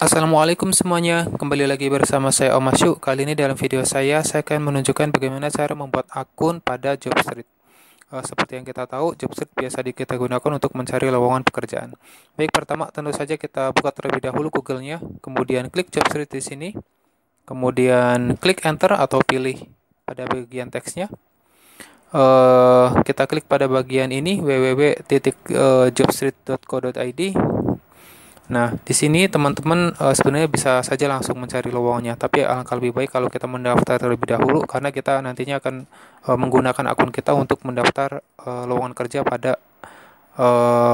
Assalamualaikum semuanya, kembali lagi bersama saya Om Asyu. Kali ini dalam video saya akan menunjukkan bagaimana cara membuat akun pada Jobstreet. Seperti yang kita tahu, Jobstreet biasa kita gunakan untuk mencari lowongan pekerjaan. Baik, pertama tentu saja kita buka terlebih dahulu Google-nya, kemudian klik Jobstreet di sini, kemudian klik Enter atau pilih pada bagian teksnya. Kita klik pada bagian ini www.jobstreet.co.id. Nah, di sini teman-teman sebenarnya bisa saja langsung mencari lowongannya, tapi alangkah lebih baik kalau kita mendaftar terlebih dahulu karena kita nantinya akan menggunakan akun kita untuk mendaftar lowongan kerja pada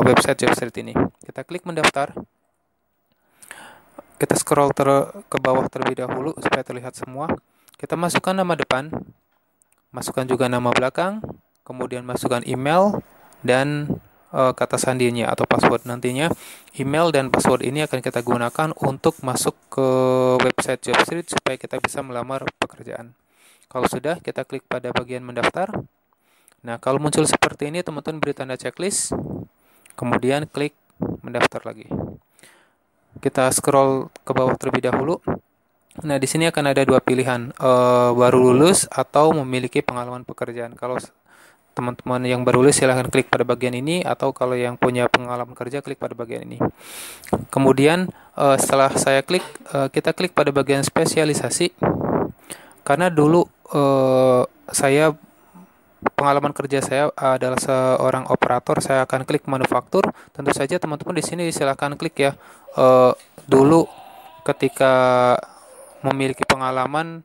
website Jobstreet ini. Kita klik mendaftar. Kita scroll ke bawah terlebih dahulu supaya terlihat semua. Kita masukkan nama depan, masukkan juga nama belakang, kemudian masukkan email dan kata sandinya atau password. Nantinya email dan password ini akan kita gunakan untuk masuk ke website Jobstreet supaya kita bisa melamar pekerjaan. Kalau sudah, kita klik pada bagian mendaftar. Nah, kalau muncul seperti ini, teman-teman beri tanda checklist, kemudian klik mendaftar lagi. Kita scroll ke bawah terlebih dahulu. Nah, di sini akan ada dua pilihan, baru lulus atau memiliki pengalaman pekerjaan. Kalau teman-teman yang baru lulus silahkan klik pada bagian ini, atau kalau yang punya pengalaman kerja klik pada bagian ini. Kemudian setelah saya klik, kita klik pada bagian spesialisasi. Karena dulu saya pengalaman kerja saya adalah seorang operator, saya akan klik manufaktur. Tentu saja teman-teman di sini silahkan klik ya. Dulu ketika memiliki pengalaman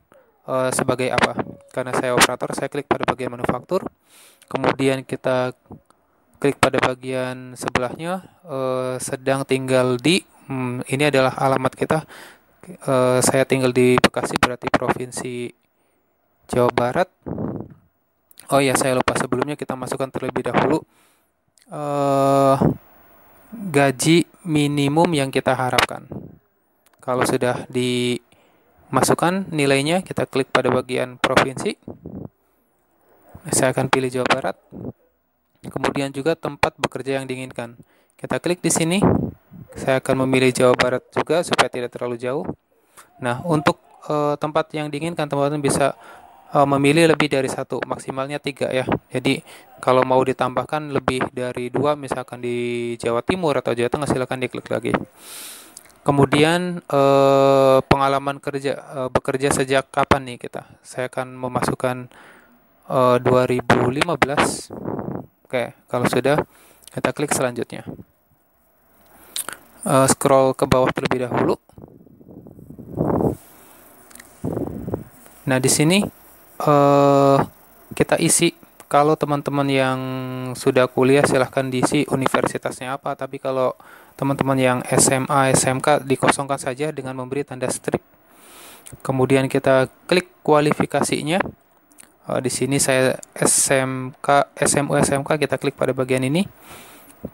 sebagai apa? Karena saya operator, saya klik pada bagian manufaktur. Kemudian kita klik pada bagian sebelahnya, sedang tinggal di, ini adalah alamat kita. Saya tinggal di Bekasi, berarti Provinsi Jawa Barat. Oh ya, saya lupa sebelumnya kita masukkan terlebih dahulu gaji minimum yang kita harapkan. Kalau sudah dimasukkan nilainya, kita klik pada bagian provinsi. Saya akan pilih Jawa Barat. Kemudian juga tempat bekerja yang diinginkan. Kita klik di sini. Saya akan memilih Jawa Barat juga supaya tidak terlalu jauh. Nah, untuk tempat yang diinginkan, teman-teman bisa memilih lebih dari satu, maksimalnya 3 ya. Jadi kalau mau ditambahkan lebih dari 2, misalkan di Jawa Timur atau Jawa Tengah, silakan diklik lagi. Kemudian pengalaman kerja, bekerja sejak kapan nih kita? Saya akan memasukkan 2015. Oke, kalau sudah, kita klik selanjutnya. Scroll ke bawah terlebih dahulu. Nah, di sini kita isi. Kalau teman-teman yang sudah kuliah silahkan diisi universitasnya apa, tapi kalau teman-teman yang SMA, SMK dikosongkan saja dengan memberi tanda strip. Kemudian kita klik kualifikasinya. Di sini saya SMK, SMU, SMK, kita klik pada bagian ini.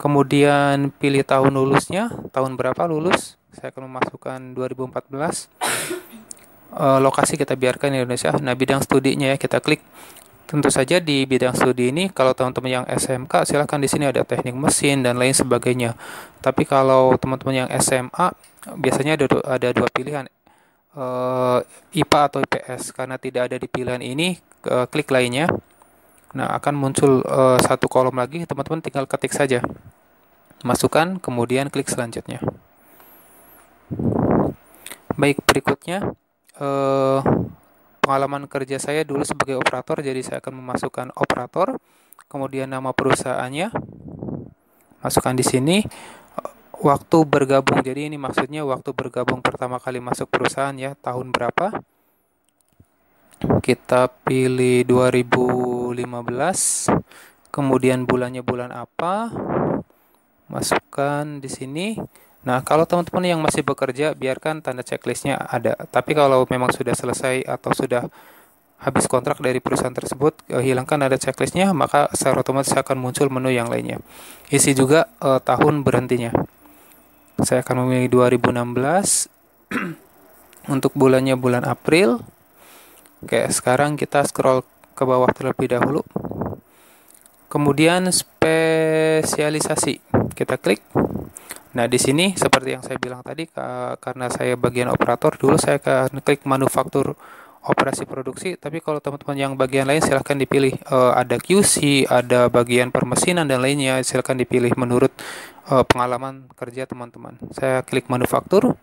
Kemudian pilih tahun lulusnya, tahun berapa lulus. Saya akan memasukkan 2014. Lokasi kita biarkan Indonesia. Nah, bidang studinya ya kita klik. Tentu saja di bidang studi ini, kalau teman-teman yang SMK, silahkan di sini ada teknik mesin dan lain sebagainya. Tapi kalau teman-teman yang SMA, biasanya ada dua pilihan, IPA atau IPS. Karena tidak ada di pilihan ini, klik lainnya. Nah, akan muncul satu kolom lagi, teman-teman tinggal ketik saja. Masukkan, kemudian klik selanjutnya. Baik, berikutnya pengalaman kerja saya dulu sebagai operator, jadi saya akan memasukkan operator, kemudian nama perusahaannya, masukkan di sini, waktu bergabung, jadi ini maksudnya waktu bergabung pertama kali masuk perusahaan ya, tahun berapa, kita pilih 2015, kemudian bulannya bulan apa, masukkan di sini. Nah, kalau teman-teman yang masih bekerja, biarkan tanda checklistnya ada. Tapi kalau memang sudah selesai atau sudah habis kontrak dari perusahaan tersebut, hilangkan tanda checklistnya, maka secara otomatis akan muncul menu yang lainnya. Isi juga tahun berhentinya. Saya akan memilih 2016. Untuk bulannya bulan April. Oke, sekarang kita scroll ke bawah terlebih dahulu. Kemudian spesialisasi. Kita klik. Nah, di sini seperti yang saya bilang tadi, karena saya bagian operator, dulu saya akan klik manufaktur operasi produksi, tapi kalau teman-teman yang bagian lain silahkan dipilih. Ada QC, ada bagian permesinan dan lainnya, silahkan dipilih menurut pengalaman kerja teman-teman. Saya klik manufaktur,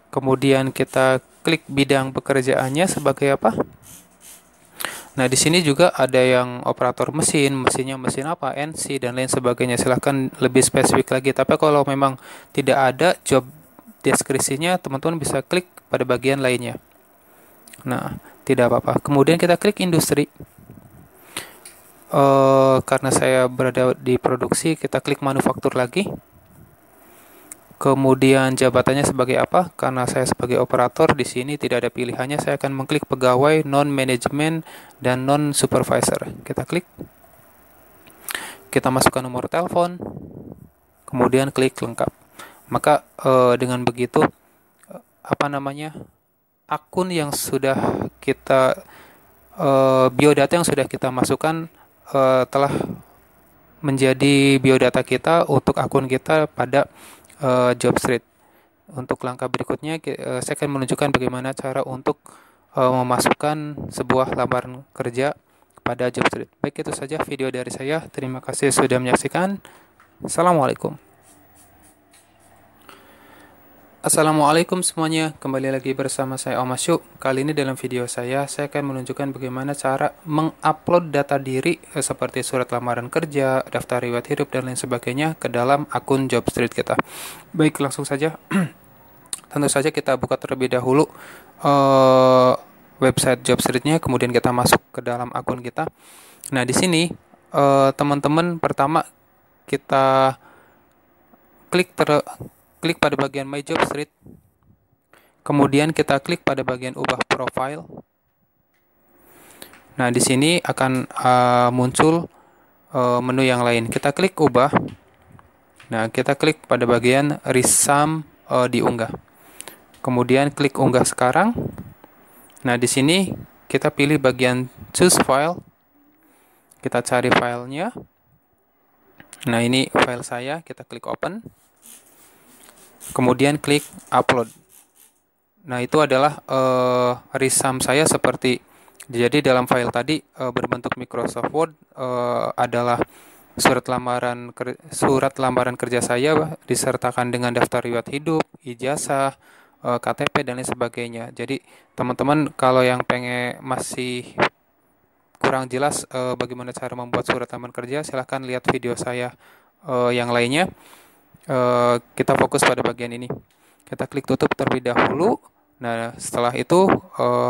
kemudian kita klik bidang pekerjaannya sebagai apa. Nah, di sini juga ada yang operator mesin, mesinnya mesin apa, NC, dan lain sebagainya. Silahkan lebih spesifik lagi. Tapi kalau memang tidak ada job deskripsinya, teman-teman bisa klik pada bagian lainnya. Nah, tidak apa-apa. Kemudian kita klik industri. Karena saya berada di produksi, kita klik manufaktur lagi. Kemudian jabatannya sebagai apa? Karena saya sebagai operator di sini tidak ada pilihannya, saya akan mengklik pegawai non manajemen dan non supervisor. Kita klik. Kita masukkan nomor telepon, kemudian klik lengkap. Maka dengan begitu akun yang sudah kita biodata yang sudah kita masukkan telah menjadi biodata kita untuk akun kita pada JobStreet. Untuk langkah berikutnya, saya akan menunjukkan bagaimana cara untuk memasukkan sebuah lamaran kerja pada JobStreet. Baik, itu saja video dari saya. Terima kasih sudah menyaksikan. Assalamualaikum. Assalamualaikum semuanya, kembali lagi bersama saya Om Asyu. Kali ini dalam video saya akan menunjukkan bagaimana cara mengupload data diri seperti surat lamaran kerja, daftar riwayat hidup, dan lain sebagainya ke dalam akun JobStreet kita. Baik, langsung saja. Tentu saja kita buka terlebih dahulu website JobStreet-nya, kemudian kita masuk ke dalam akun kita. Nah, di sini teman-teman pertama kita klik pada bagian My JobStreet, kemudian kita klik pada bagian ubah profile. Nah, di sini akan muncul menu yang lain. Kita klik ubah. Nah, kita klik pada bagian resum diunggah. Kemudian klik unggah sekarang. Nah, di sini kita pilih bagian choose file. Kita cari filenya. Nah, ini file saya. Kita klik open. Kemudian klik upload. Nah, itu adalah resum saya seperti jadi dalam file tadi berbentuk Microsoft Word adalah surat lamaran kerja saya disertakan dengan daftar riwayat hidup, ijazah, KTP dan lain sebagainya. Jadi teman-teman kalau yang masih kurang jelas bagaimana cara membuat surat lamaran kerja, silahkan lihat video saya yang lainnya. Kita fokus pada bagian ini. Kita klik tutup terlebih dahulu. Nah, setelah itu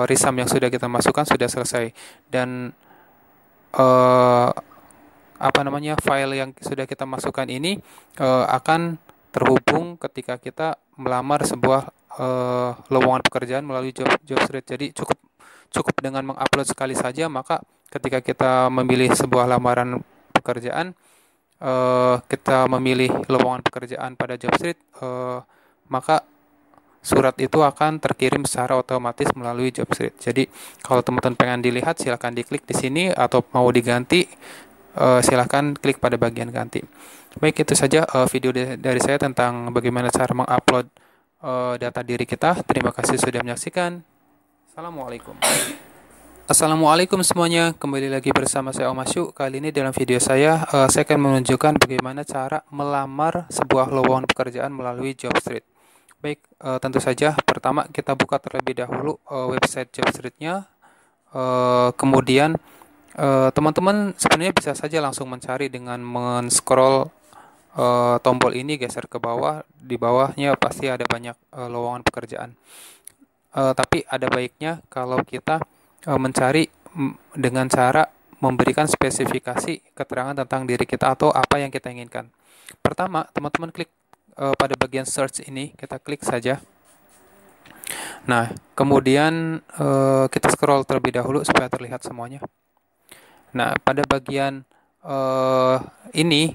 resum yang sudah kita masukkan sudah selesai, dan file yang sudah kita masukkan ini akan terhubung ketika kita melamar sebuah lowongan pekerjaan melalui JobStreet. Jadi cukup dengan mengupload sekali saja, maka ketika kita memilih sebuah lamaran pekerjaan, kita memilih lowongan pekerjaan pada JobStreet, maka surat itu akan terkirim secara otomatis melalui JobStreet. Jadi kalau teman-teman pengen dilihat, silahkan diklik di sini, atau mau diganti, silahkan klik pada bagian ganti. Baik, itu saja video dari saya tentang bagaimana cara mengupload data diri kita. Terima kasih sudah menyaksikan. Assalamualaikum semuanya, kembali lagi bersama saya Om Asyu. Kali ini dalam video saya akan menunjukkan bagaimana cara melamar sebuah lowongan pekerjaan melalui JobStreet. Baik, tentu saja pertama kita buka terlebih dahulu website JobStreet-nya. Kemudian teman-teman sebenarnya bisa saja langsung mencari dengan men-scroll tombol ini, geser ke bawah. Di bawahnya pasti ada banyak lowongan pekerjaan. Tapi ada baiknya kalau kita mencari dengan cara memberikan spesifikasi keterangan tentang diri kita atau apa yang kita inginkan. Pertama, teman-teman klik pada bagian search ini, kita klik saja. Nah, kemudian kita scroll terlebih dahulu supaya terlihat semuanya. Nah, pada bagian ini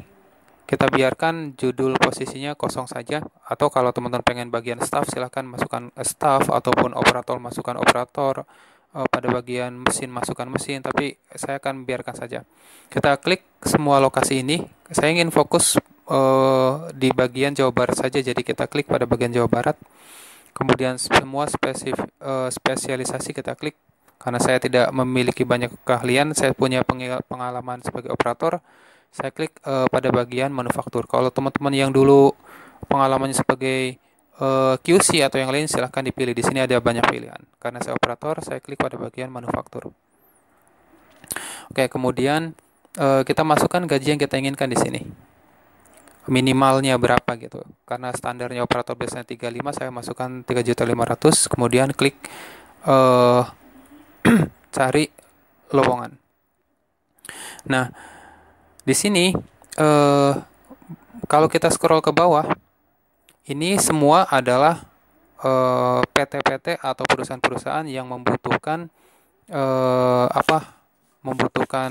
kita biarkan judul posisinya kosong saja, atau kalau teman-teman pengen bagian staff, silahkan masukkan staff, ataupun operator masukkan operator, pada bagian mesin masukkan mesin, tapi saya akan biarkan saja. Kita klik semua lokasi ini. Saya ingin fokus di bagian Jawa Barat saja, jadi kita klik pada bagian Jawa Barat. Kemudian semua spesialisasi kita klik. Karena saya tidak memiliki banyak keahlian, saya punya pengalaman sebagai operator, saya klik pada bagian manufaktur. Kalau teman-teman yang dulu pengalamannya sebagai QC atau yang lain, silahkan dipilih. Di sini ada banyak pilihan. Karena saya operator, saya klik pada bagian manufaktur. Oke, kemudian kita masukkan gaji yang kita inginkan di sini. Minimalnya berapa gitu. Karena standarnya operator biasanya 35, saya masukkan 3.500.000, kemudian klik cari lowongan. Nah, di sini kalau kita scroll ke bawah, ini semua adalah PT-PT atau perusahaan-perusahaan yang membutuhkan membutuhkan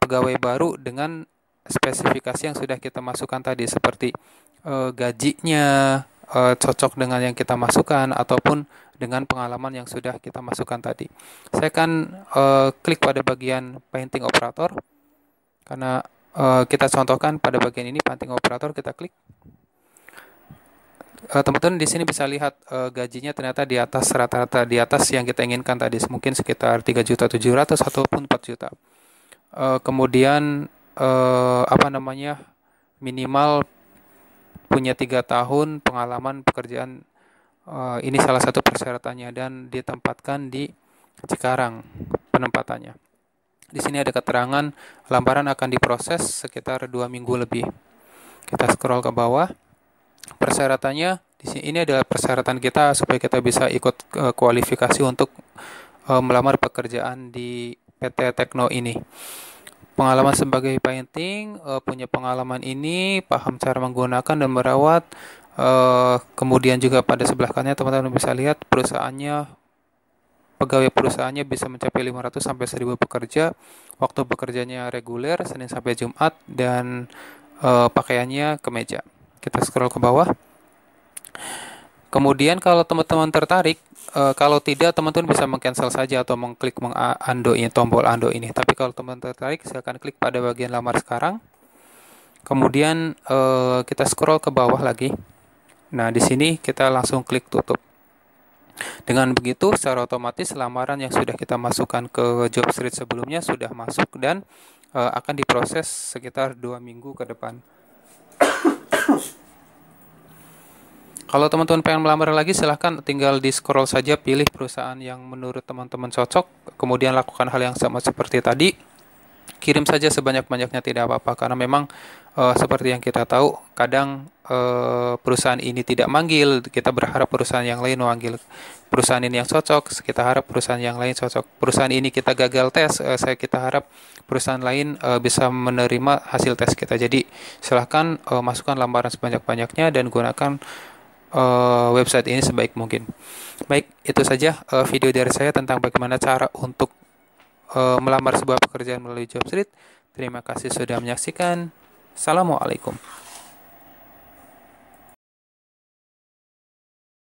pegawai baru dengan spesifikasi yang sudah kita masukkan tadi, seperti gajinya cocok dengan yang kita masukkan ataupun dengan pengalaman yang sudah kita masukkan tadi. Saya akan klik pada bagian painting operator, karena kita contohkan pada bagian ini painting operator, kita klik. Teman-teman di sini bisa lihat gajinya ternyata di atas rata-rata, di atas yang kita inginkan tadi, mungkin sekitar 3.700.000 ataupun 4 juta. Kemudian minimal punya 3 tahun pengalaman pekerjaan, ini salah satu persyaratannya, dan ditempatkan di Cikarang penempatannya. Di sini ada keterangan lamaran akan diproses sekitar 2 minggu lebih. Kita scroll ke bawah. Persyaratannya di sini, ini adalah persyaratan kita supaya kita bisa ikut kualifikasi untuk melamar pekerjaan di PT Tekno ini. Pengalaman sebagai painting, punya pengalaman ini, paham cara menggunakan dan merawat. Kemudian juga pada sebelah kanannya teman-teman bisa lihat pegawai perusahaannya bisa mencapai 500 sampai 1000 pekerja. Waktu bekerjanya reguler Senin sampai Jumat, dan pakaiannya kemeja. Kita scroll ke bawah. Kemudian kalau teman-teman tertarik, kalau tidak teman-teman bisa meng-cancel saja atau mengklik undo ini, tombol undo ini. Tapi kalau teman-teman tertarik, silakan klik pada bagian lamar sekarang. Kemudian kita scroll ke bawah lagi. Nah, di sini kita langsung klik tutup. Dengan begitu, secara otomatis lamaran yang sudah kita masukkan ke Jobstreet sebelumnya sudah masuk dan akan diproses sekitar 2 minggu ke depan. Kalau teman-teman pengen melamar lagi, silahkan tinggal di scroll saja, pilih perusahaan yang menurut teman-teman cocok, kemudian lakukan hal yang sama seperti tadi. Kirim saja sebanyak-banyaknya, tidak apa-apa, karena memang seperti yang kita tahu, kadang perusahaan ini tidak manggil, kita berharap perusahaan yang lain memanggil perusahaan ini yang cocok, kita harap perusahaan yang lain cocok. Perusahaan ini kita gagal tes, kita harap perusahaan lain bisa menerima hasil tes kita. Jadi silahkan masukkan lamaran sebanyak-banyaknya dan gunakan website ini sebaik mungkin. Baik, itu saja video dari saya tentang bagaimana cara untuk melamar sebuah pekerjaan melalui Jobstreet. Terima kasih sudah menyaksikan. Assalamualaikum.